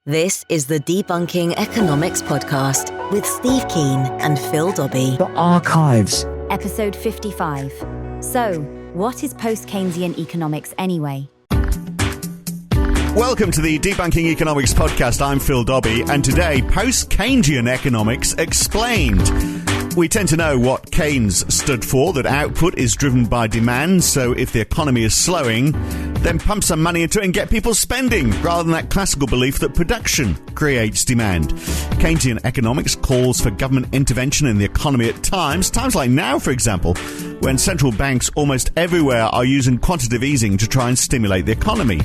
This is the Debunking Economics Podcast with Steve Keen and Phil Dobbie. The Archives. Episode 55. So, what is Post Keynesian economics anyway? Welcome to the Debunking Economics Podcast. I'm Phil Dobbie, and today, Post Keynesian Economics Explained. We tend to know what Keynes stood for, that output is driven by demand, so if the economy is slowing, then pump some money into it and get people spending, rather than that classical belief that production creates demand. Keynesian economics calls for government intervention in the economy at times like now, for example, when central banks almost everywhere are using quantitative easing to try and stimulate the economy.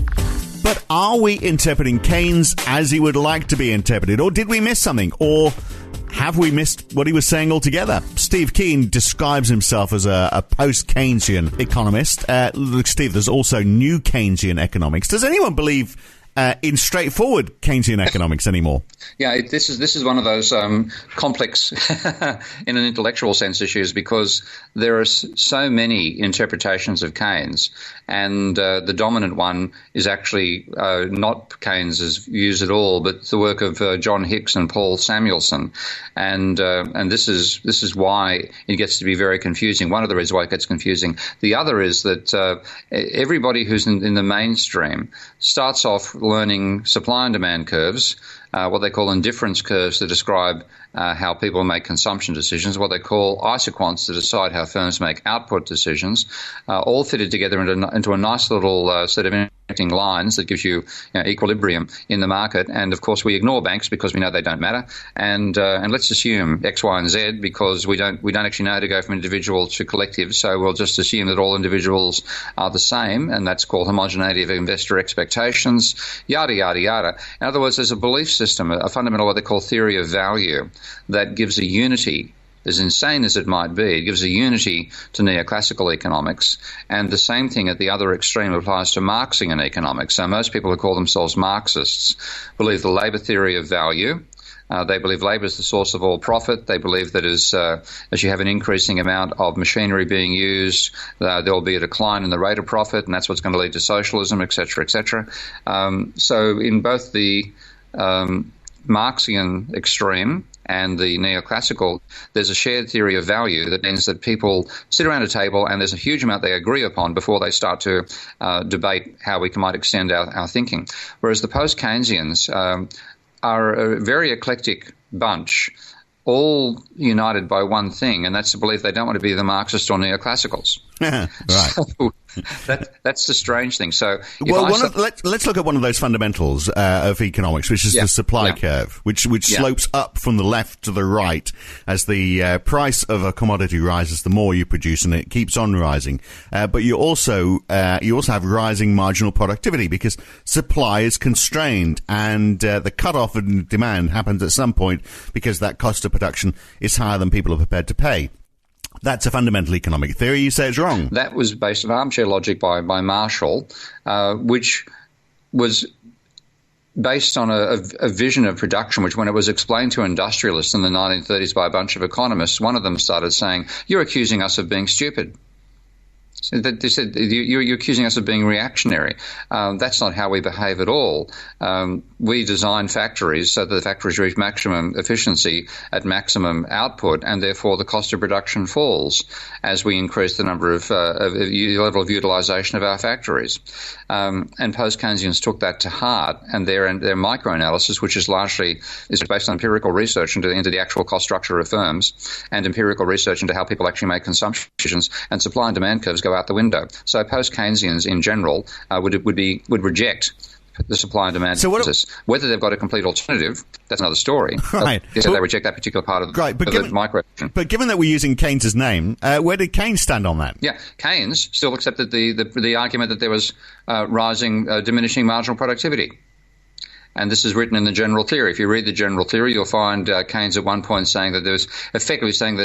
But are we interpreting Keynes as he would like to be interpreted, or did we miss something, or have we missed what he was saying altogether? Steve Keen describes himself as a post-Keynesian economist. Steve, there's also new Keynesian economics. Does anyone believe in straightforward Keynesian economics anymore? Yeah, this is one of those complex, in an intellectual sense, issues, because there are so many interpretations of Keynes, and the dominant one is actually not Keynes's views at all, but the work of John Hicks and Paul Samuelson, and this is why it gets to be very confusing. One of the reasons why it gets confusing. The other is that everybody who's in the mainstream starts off learning supply and demand curves, what they call indifference curves to describe how people make consumption decisions, what they call isoquants to decide how firms make output decisions, all fitted together into a nice little set of connecting lines that gives you, equilibrium in the market. And of course, we ignore banks because we know they don't matter. And let's assume X, Y, and Z because we don't actually know how to go from individual to collective. So we'll just assume that all individuals are the same, and that's called homogeneity of investor expectations. Yada yada yada. In other words, there's a belief system, a fundamental what they call theory of value, that gives a unity, as insane as it might be, it gives a unity to neoclassical economics. And the same thing at the other extreme applies to Marxian economics. So most people who call themselves Marxists believe the labour theory of value. They believe labour is the source of all profit. They believe that as you have an increasing amount of machinery being used, there will be a decline in the rate of profit, and that's what's going to lead to socialism, etc., etc. So in both the Marxian extreme and the neoclassical, there's a shared theory of value that means that people sit around a table and there's a huge amount they agree upon before they start to debate how we might extend our thinking. Whereas the post-Keynesians are a very eclectic bunch, all united by one thing, and that's the belief they don't want to be the Marxists or neoclassicals. Right. So that's the strange thing. So, let's look at one of those fundamentals of economics, which is the supply curve, which slopes up from the left to the right as the price of a commodity rises. The more you produce, and it keeps on rising. But you also have rising marginal productivity because supply is constrained, and the cutoff in demand happens at some point because that cost of production is higher than people are prepared to pay. That's a fundamental economic theory. You say it's wrong. That was based on armchair logic by Marshall, which was based on a vision of production, which when it was explained to industrialists in the 1930s by a bunch of economists, one of them started saying, "You're accusing us of being stupid." They said, you're accusing us of being reactionary. That's not how we behave at all. We design factories so that the factories reach maximum efficiency at maximum output, and therefore the cost of production falls as we increase the number of level of utilization of our factories. And post-Keynesians took that to heart, and their microanalysis, which is based on empirical research into the actual cost structure of firms, and empirical research into how people actually make consumption decisions, and supply and demand curves go out the window. So post-Keynesians in general would reject the supply and demand analysis. Whether they've got a complete alternative, that's another story. Right. So they reject that particular part of the micro. But given that we're using Keynes's name, where did Keynes stand on that? Yeah, Keynes still accepted the argument that there was diminishing marginal productivity. And this is written in the general theory. If you read the general theory, you'll find Keynes at one point saying that there's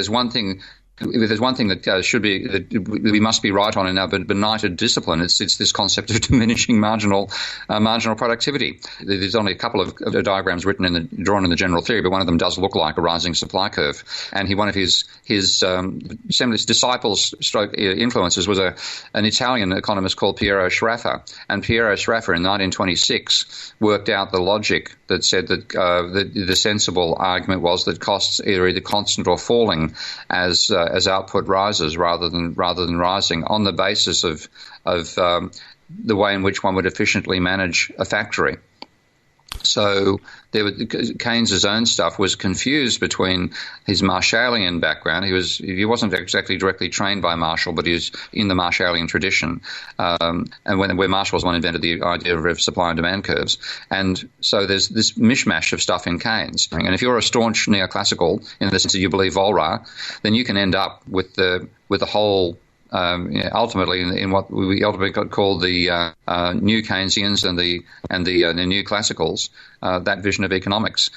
one thing if there's one thing that we must be right on in our benighted discipline, it's this concept of diminishing marginal productivity. There's only a couple of diagrams drawn in the general theory, but one of them does look like a rising supply curve. And one of his disciples stroke influences was an Italian economist called Piero Sraffa. And Piero Sraffa in 1926 worked out the logic that said that the sensible argument was that costs are either constant or falling as output rises rather than rising, on the basis of the way in which one would efficiently manage a factory. So Keynes's own stuff was confused between his Marshallian background. He wasn't exactly directly trained by Marshall, but he was in the Marshallian tradition, and where Marshall was the one who invented the idea of supply and demand curves. And so there's this mishmash of stuff in Keynes. And if you're a staunch neoclassical in the sense that you believe Volra, then you can end up with the whole. Ultimately, in what we ultimately got called the new Keynesians and the new classicals, that vision of economics.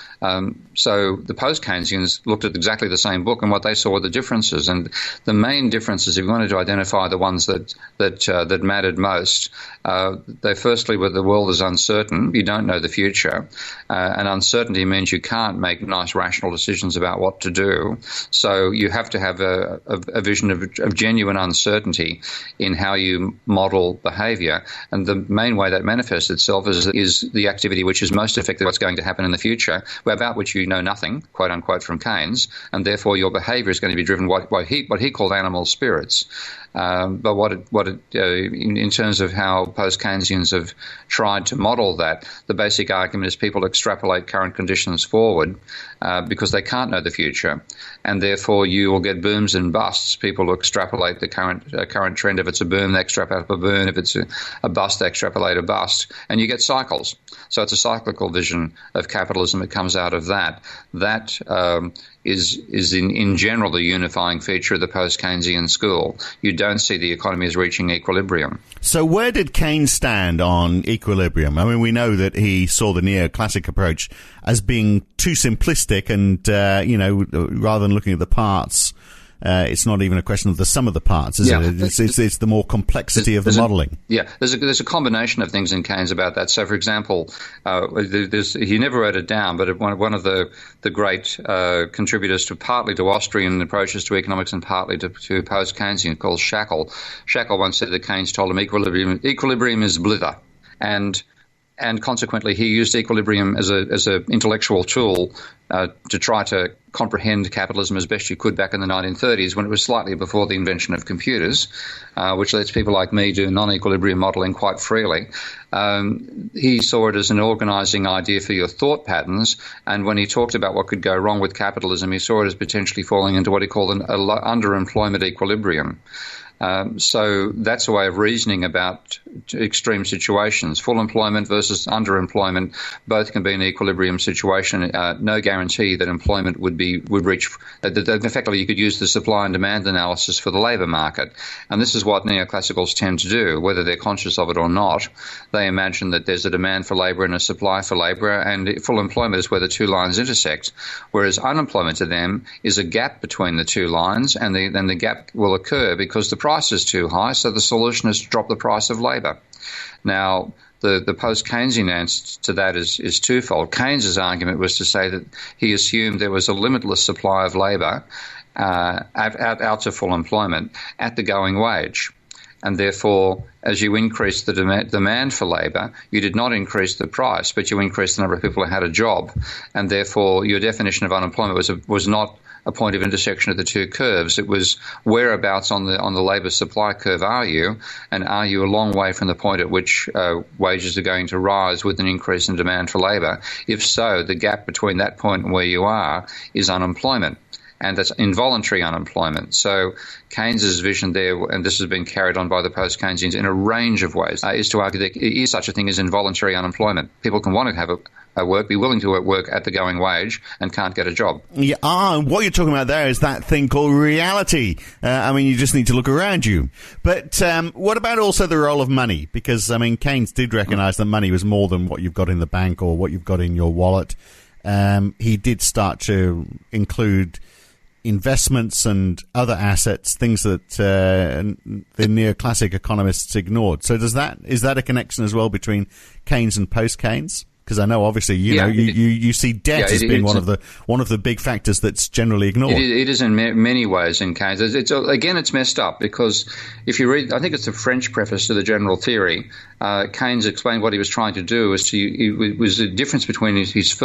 So the post Keynesians looked at exactly the same book, and what they saw were the differences. And the main differences, if you wanted to identify the ones that mattered most, they firstly were the world is uncertain. You don't know the future, and uncertainty means you can't make nice rational decisions about what to do. So you have to have a vision of genuine uncertainty in how you model behaviour. And the main way that manifests itself is the activity which is most effective, what's going to happen in the future, about which you know nothing, quote unquote, from Keynes, and therefore your behaviour is going to be driven by what he called animal spirits. But in terms of how post-Keynesians have tried to model that, the basic argument is people extrapolate current conditions forward because they can't know the future, and therefore you will get booms and busts. People extrapolate the current trend. If it's a boom, they extrapolate a boom. If it's a bust, they extrapolate a bust, and you get cycles. So it's a cyclical vision of capitalism that comes out of that. That is in general the unifying feature of the post-Keynesian school. You don't see the economy as reaching equilibrium. So where did Keynes stand on equilibrium? I mean, we know that he saw the neoclassic approach as being too simplistic and, rather than looking at the parts, it's not even a question of the sum of the parts, is it? It's the more complexity of the modelling. There's a combination of things in Keynes about that. So, for example, he never wrote it down, but one of the great contributors partly to Austrian approaches to economics and partly to post-Keynesian, called Shackle. Shackle once said that Keynes told him equilibrium is blither, and consequently he used equilibrium as a intellectual tool to try to comprehend capitalism as best you could back in the 1930s, when it was slightly before the invention of computers, which lets people like me do non-equilibrium modelling quite freely. He saw it as an organising idea for your thought patterns, and when he talked about what could go wrong with capitalism, he saw it as potentially falling into what he called an underemployment equilibrium. So that's a way of reasoning about extreme situations. Full employment versus underemployment, both can be an equilibrium situation. No guarantee that employment would reach. Effectively, you could use the supply and demand analysis for the labour market, and this is what neoclassicals tend to do, whether they're conscious of it or not. They imagine that there's a demand for labour and a supply for labour, and full employment is where the two lines intersect. Whereas unemployment to them is a gap between the two lines, and then the gap will occur because the price is too high, so the solution is to drop the price of labour. Now, the post-Keynesian answer to that is twofold. Keynes's argument was to say that he assumed there was a limitless supply of labour out to full employment at the going wage. And therefore, as you increase the demand for labour, you did not increase the price, but you increased the number of people who had a job. And therefore, your definition of unemployment was not a point of intersection of the two curves. It was whereabouts on the labour supply curve are you, and are you a long way from the point at which wages are going to rise with an increase in demand for labour? If so, the gap between that point and where you are is unemployment. And that's involuntary unemployment. So Keynes's vision there, and this has been carried on by the post-Keynesians in a range of ways, is to argue that there is such a thing as involuntary unemployment. People can want to have a work, be willing to work at the going wage, and can't get a job. Yeah, what you're talking about there is that thing called reality. You just need to look around you. But what about also the role of money? Because, Keynes did recognise that money was more than what you've got in the bank or what you've got in your wallet. He did start to include investments and other assets, things that the neoclassic economists ignored. So is that a connection as well between Keynes and post-Keynes? Because I know, obviously, you see debt as being one of the big factors that's generally ignored. It is in many ways in Keynes. It's messed up, because if you read, I think it's the French preface to the General Theory, Keynes explained what he was trying to do was the difference between his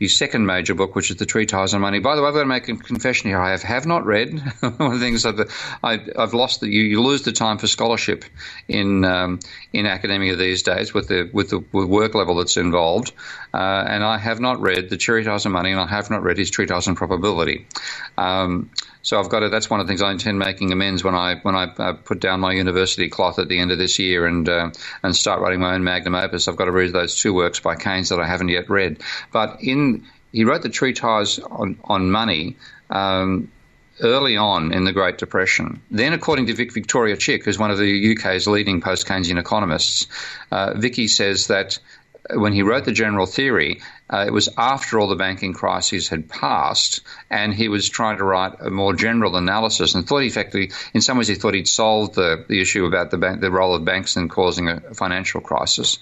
second major book, which is the Treatise on Money. By the way, I've got to make a confession here. I have not read one of the things I've lost. You lose the time for scholarship in academia these days with the work level that's involved. And I have not read the Treatise on Money, and I have not read his Treatise on Probability. So I've got to. That's one of the things I intend making amends when I put down my university cloth at the end of this year and start writing my own magnum opus. I've got to read those two works by Keynes that I haven't yet read. But he wrote the Treatise on Money early on in the Great Depression. Then, according to Victoria Chick, who's one of the UK's leading post-Keynesian economists, Vicky says that when he wrote the General Theory, it was after all the banking crises had passed, and he was trying to write a more general analysis, and thought effectively, in some ways, he thought he'd solved the issue about the role of banks in causing a financial crisis.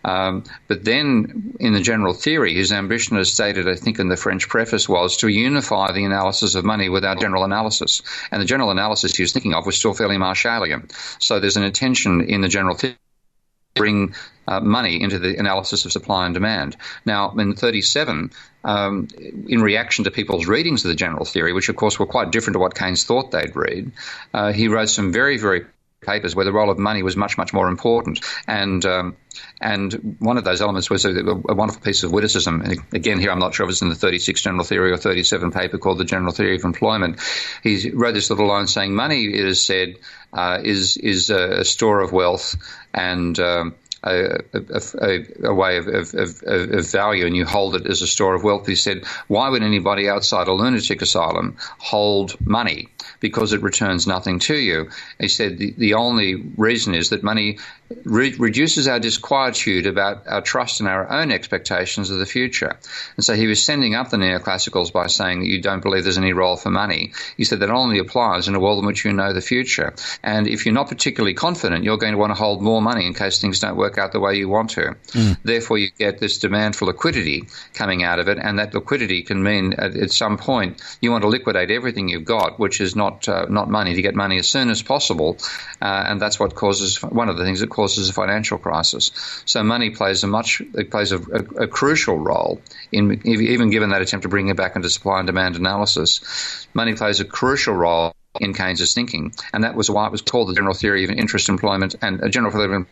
But then, in the General Theory, his ambition, as stated, I think, in the French preface, was to unify the analysis of money with our general analysis. And the general analysis he was thinking of was still fairly Marshallian. So there's an intention in the General Theory to bring money into the analysis of supply and demand. Now, in 1937, in reaction to people's readings of the General Theory, which of course were quite different to what Keynes thought they'd read, he wrote some very, very papers where the role of money was much, much more important. And one of those elements was a wonderful piece of witticism. And again, here I'm not sure if it's in the 36 General Theory or 37 paper called The General Theory of Employment. He wrote this little line saying, money, it is said, is a store of wealth and a way of value, and you hold it as a store of wealth. He said, why would anybody outside a lunatic asylum hold money? Because it returns nothing to you. He said the only reason is that money reduces our disquietude about our trust in our own expectations of the future. And so he was sending up the neoclassicals by saying that you don't believe there's any role for money. He said that only applies in a world in which you know the future. And if you're not particularly confident, you're going to want to hold more money in case things don't work out the way you want to. Therefore, you get this demand for liquidity coming out of it, and that liquidity can mean at some point you want to liquidate everything you've got, which is not money, to get money as soon as possible, and that's what causes one of the things that causes a financial crisis. So money plays a crucial role in, even given that attempt to bring it back into supply and demand analysis. Money plays a crucial role in Keynes's thinking, and that was why it was called the General Theory of Interest, Employment, and a General Theory of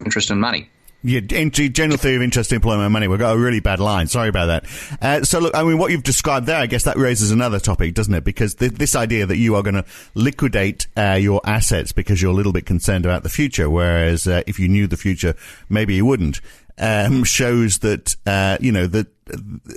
Interest and Money. Yeah, General Theory of Interest, Employment and Money. We've got a really bad line. Sorry about that. So look, I mean, what you've described there, I guess that raises another topic, doesn't it? Because this idea that you are going to liquidate your assets because you're a little bit concerned about the future, whereas if you knew the future, maybe you wouldn't, shows that, that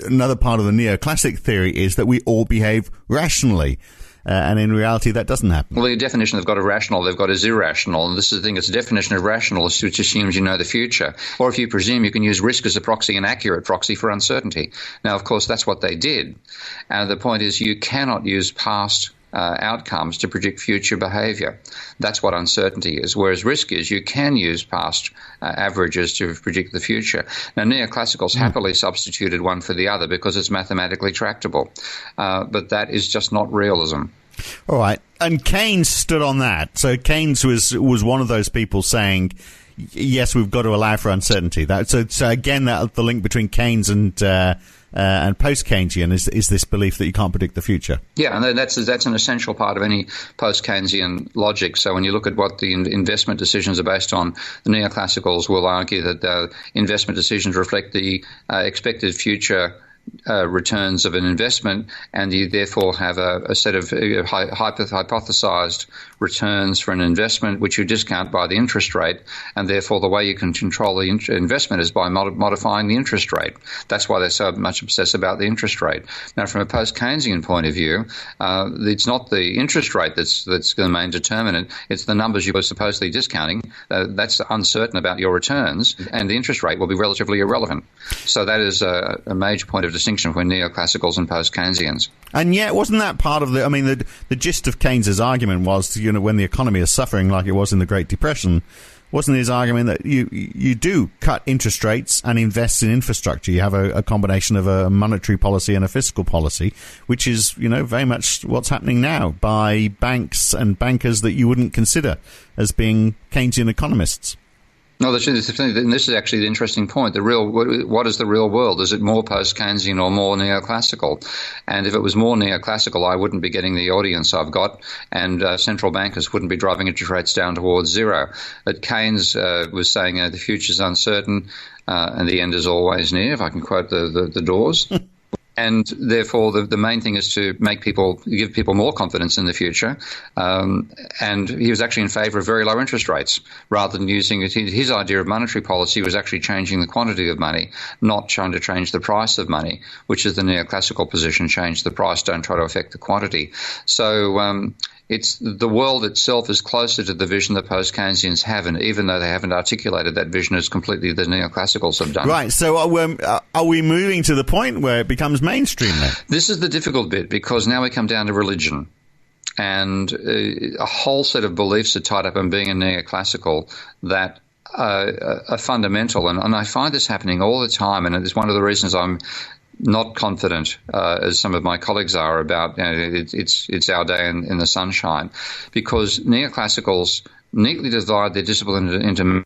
another part of the neoclassic theory is that we all behave rationally. And in reality, that doesn't happen. Well, the definition they've got of rational, they've got is irrational. And this is the thing, it's a definition of rational, which assumes you know the future. Or if you presume you can use risk as a proxy, an accurate proxy for uncertainty. Now, of course, that's what they did. And the point is you cannot use past outcomes to predict future behavior. That's what uncertainty is. Whereas risk is you can use past averages to predict the future. Now, neoclassicals happily substituted one for the other because it's mathematically tractable. But that is just not realism. All right. And Keynes stood on that. So Keynes was one of those people saying, yes, we've got to allow for uncertainty. So again, the link between Keynes and post-Keynesian is this belief that you can't predict the future. Yeah, and that's an essential part of any post-Keynesian logic. So when you look at what the investment decisions are based on, the neoclassicals will argue that investment decisions reflect the expected future returns of an investment, and you therefore have a set of hypothesized returns for an investment which you discount by the interest rate, and therefore the way you can control the investment is by modifying the interest rate. That's why they're so much obsessed about the interest rate. Now, from a post-Keynesian point of view, it's not the interest rate that's the main determinant. It's the numbers you were supposedly discounting. That's uncertain about your returns, and the interest rate will be relatively irrelevant. So that is a major point of distinction between neoclassicals and post-Keynesians. And yet, wasn't that part of the gist of Keynes's argument was, when the economy is suffering like it was in the Great Depression, wasn't his argument that you do cut interest rates and invest in infrastructure? You have a combination of a monetary policy and a fiscal policy, which is, very much what's happening now by banks and bankers that you wouldn't consider as being Keynesian economists. No, this is actually the interesting point. What is the real world? Is it more post-Keynesian or more neoclassical? And if it was more neoclassical, I wouldn't be getting the audience I've got, and central bankers wouldn't be driving interest rates down towards zero. But Keynes was saying the future's uncertain and the end is always near, if I can quote the Doors. And therefore, the main thing is to give people more confidence in the future. And he was actually in favour of very low interest rates rather than using it. His idea of monetary policy was actually changing the quantity of money, not trying to change the price of money, which is the neoclassical position: change the price, don't try to affect the quantity. So it's the world itself is closer to the vision that post-Keynesians haven't, even though they haven't articulated that vision as completely the neoclassicals have done. Right. So are we moving to the point where it becomes mainstream then? This is the difficult bit, because now we come down to religion. And a whole set of beliefs are tied up in being a neoclassical that are fundamental. And I find this happening all the time, and it's one of the reasons I'm not confident, as some of my colleagues are, about it's our day in the sunshine, because neoclassicals neatly divide their discipline into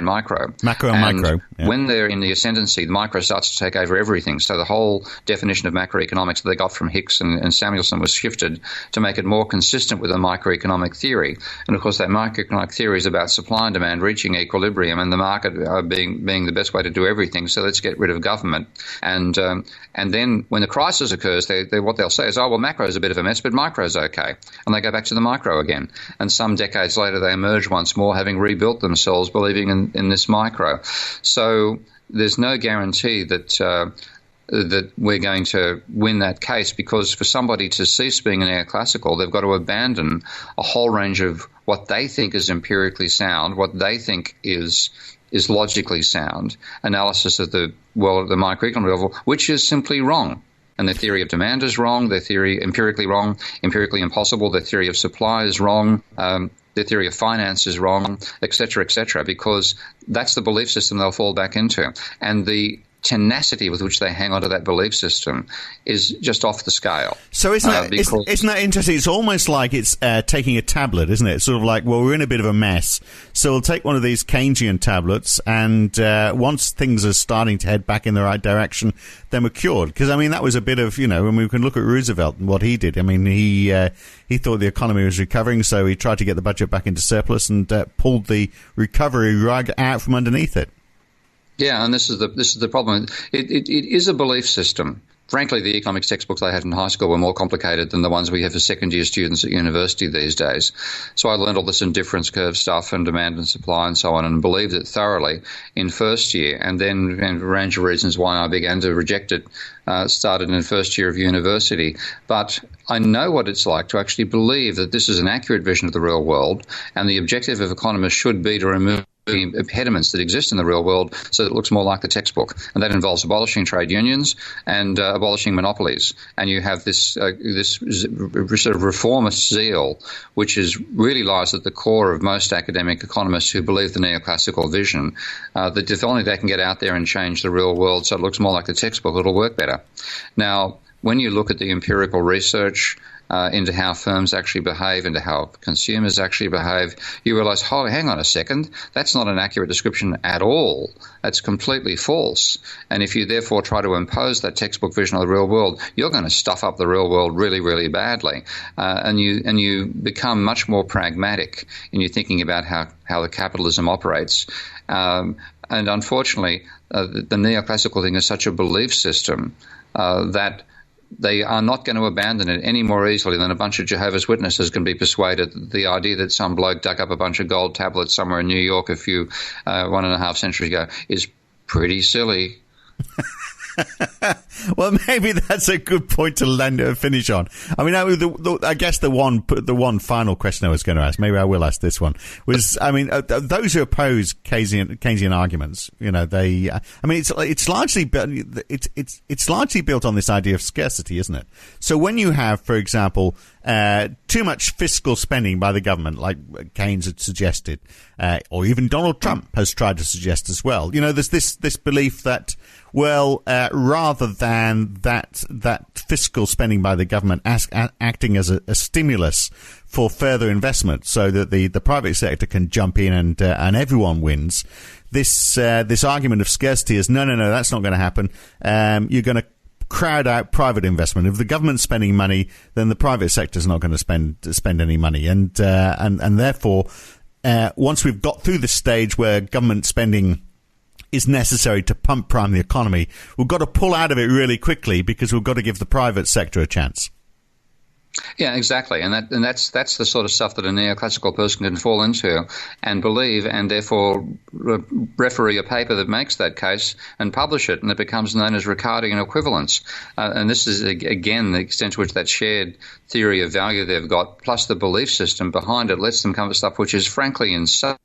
macro and micro. Yeah. When they're in the ascendancy, the micro starts to take over everything. So the whole definition of macroeconomics that they got from Hicks and Samuelson was shifted to make it more consistent with a microeconomic theory. And of course, that microeconomic theory is about supply and demand reaching equilibrium, and the market being the best way to do everything. So let's get rid of government. And then when the crisis occurs, what they'll say is, oh, well, macro is a bit of a mess, but micro is okay. And they go back to the micro again. And some decades later, they emerge once more, having rebuilt themselves, believing in this micro. So there's no guarantee that we're going to win that case, because for somebody to cease being a neoclassical, they've got to abandon a whole range of what they think is empirically sound, what they think is logically sound analysis of the world at the microeconomic level, which is simply wrong. And their theory of demand is wrong, their theory empirically wrong, empirically impossible, their theory of supply is wrong, their theory of finance is wrong, et cetera, because that's the belief system they'll fall back into. And the tenacity with which they hang onto that belief system is just off the scale. So isn't that interesting? It's almost like it's taking a tablet, isn't it? It's sort of like, well, we're in a bit of a mess, so we'll take one of these Keynesian tablets, and once things are starting to head back in the right direction, then we're cured. Because, I mean, that was a bit of, when we can look at Roosevelt and what he did. I mean, he thought the economy was recovering, so he tried to get the budget back into surplus and pulled the recovery rug out from underneath it. Yeah, and this is the problem. It is a belief system. Frankly, the economics textbooks I had in high school were more complicated than the ones we have for second-year students at university these days. So I learned all this indifference curve stuff and demand and supply and so on, and believed it thoroughly in first year, and then a range of reasons why I began to reject it started in first year of university. But I know what it's like to actually believe that this is an accurate vision of the real world, and the objective of economists should be to remove the impediments that exist in the real world so that it looks more like the textbook. And that involves abolishing trade unions and abolishing monopolies. And you have this sort of reformist zeal, which really lies at the core of most academic economists who believe the neoclassical vision, that if only they can get out there and change the real world so it looks more like the textbook, it'll work better. Now, when you look at the empirical research into how firms actually behave, into how consumers actually behave, you realize, oh, hang on a second, that's not an accurate description at all. That's completely false. And if you therefore try to impose that textbook vision of the real world, you're going to stuff up the real world really, really badly. And you become much more pragmatic in your thinking about how the capitalism operates. And unfortunately, the neoclassical thing is such a belief system that they are not going to abandon it any more easily than a bunch of Jehovah's Witnesses can be persuaded. The idea that some bloke dug up a bunch of gold tablets somewhere in New York 1.5 centuries ago is pretty silly. Well, maybe that's a good point to finish on. I mean, I guess the one final question I was going to ask, maybe I will ask this one, was, I mean, those who oppose Keynesian arguments, it's largely built on this idea of scarcity, isn't it? So when you have, for example, too much fiscal spending by the government, like Keynes had suggested, or even Donald Trump has tried to suggest as well. There's this belief that, well, rather than that fiscal spending by the government acting as a stimulus for further investment, so that the private sector can jump in and everyone wins. This argument of scarcity is no, that's not going to happen. You're going to crowd out private investment. If the government's spending money, then the private sector's not going to spend any money, and therefore, once we've got through the stage where government spending is necessary to prime the economy, we've got to pull out of it really quickly because we've got to give the private sector a chance. Yeah, exactly, and that's the sort of stuff that a neoclassical person can fall into and believe, and therefore referee a paper that makes that case and publish it, and it becomes known as Ricardian equivalence. And this is again the extent to which that shared theory of value they've got, plus the belief system behind it, lets them come to stuff which is frankly insane.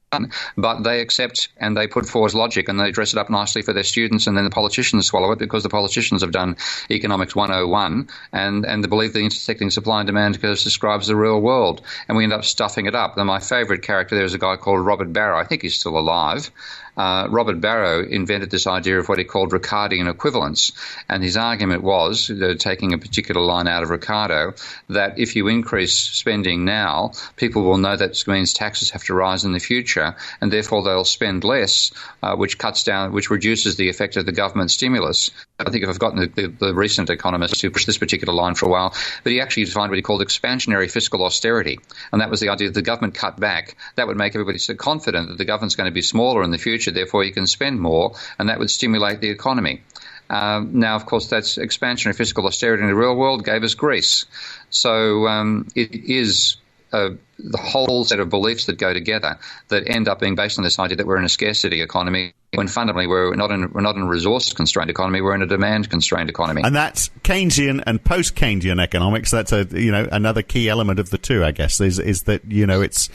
But they accept and they put forward logic and they dress it up nicely for their students, and then the politicians swallow it because the politicians have done Economics 101 and they believe the intersecting supply and demand curve describes the real world, and we end up stuffing it up. And my favourite character there is a guy called Robert Barrow. I think he's still alive. Robert Barrow invented this idea of what he called Ricardian equivalence, and his argument was, taking a particular line out of Ricardo, that if you increase spending now, people will know that means taxes have to rise in the future, and therefore they'll spend less, which reduces the effect of the government stimulus. I think I've forgotten the recent economist who pushed this particular line for a while, but he actually defined what he called expansionary fiscal austerity, and that was the idea that the government cut back. That would make everybody so confident that the government's going to be smaller in the future, therefore you can spend more, and that would stimulate the economy. Now, of course, that's expansionary fiscal austerity in the real world gave us Greece. So it is the whole set of beliefs that go together that end up being based on this idea that we're in a scarcity economy, when fundamentally we're not in a resource-constrained economy, we're in a demand-constrained economy. And that's Keynesian and post-Keynesian economics. That's another key element of the two, I guess, is that it's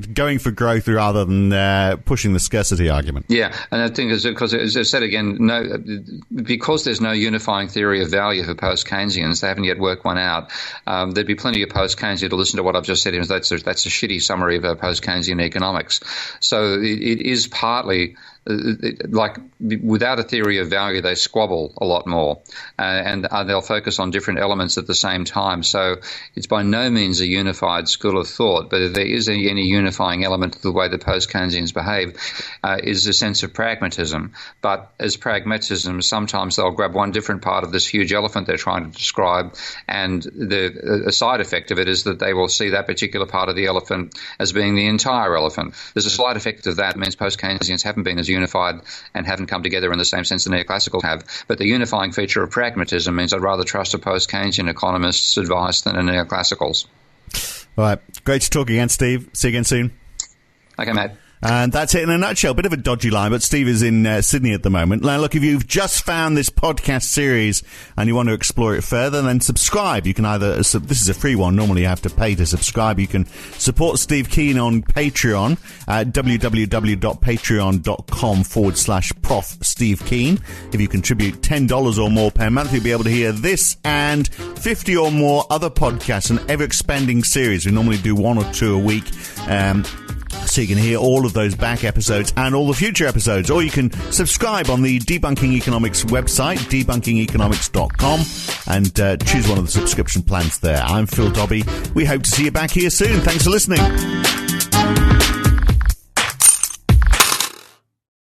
going for growth rather than pushing the scarcity argument. Yeah, and I think because, as I said again, because there's no unifying theory of value for post-Keynesians, they haven't yet worked one out. There'd be plenty of post-Keynesian to listen to what I've just said. That's a shitty summary of post-Keynesian economics. So it is partly like without a theory of value, they squabble a lot more, and they'll focus on different elements at the same time. So it's by no means a unified school of thought, but if there is any unifying element to the way the post-Keynesians behave, is a sense of pragmatism. But as pragmatism, sometimes they'll grab one different part of this huge elephant they're trying to describe, and a side effect of it is that they will see that particular part of the elephant as being the entire elephant. There's a slight effect of that. It means post-Keynesians haven't been as unified and haven't come together in the same sense the neoclassicals have. But the unifying feature of pragmatism means I'd rather trust a post-Keynesian economist's advice than a neoclassicals. All right. Great to talk again, Steve. See you again soon. Okay, mate. And that's it in a nutshell. Bit of a dodgy line, but Steve is in Sydney at the moment. Now, look, if you've just found this podcast series and you want to explore it further, then subscribe. You can either, this is a free one. Normally you have to pay to subscribe. You can support Steve Keen on Patreon at www.patreon.com/Prof Steve Keen. If you contribute $10 or more per month, you'll be able to hear this and 50 or more other podcasts, an ever-expanding series. We normally do 1 or 2 a week. So you can hear all of those back episodes and all the future episodes. Or you can subscribe on the Debunking Economics website, debunkingeconomics.com, and choose one of the subscription plans there. I'm Phil Dobbie. We hope to see you back here soon. Thanks for listening.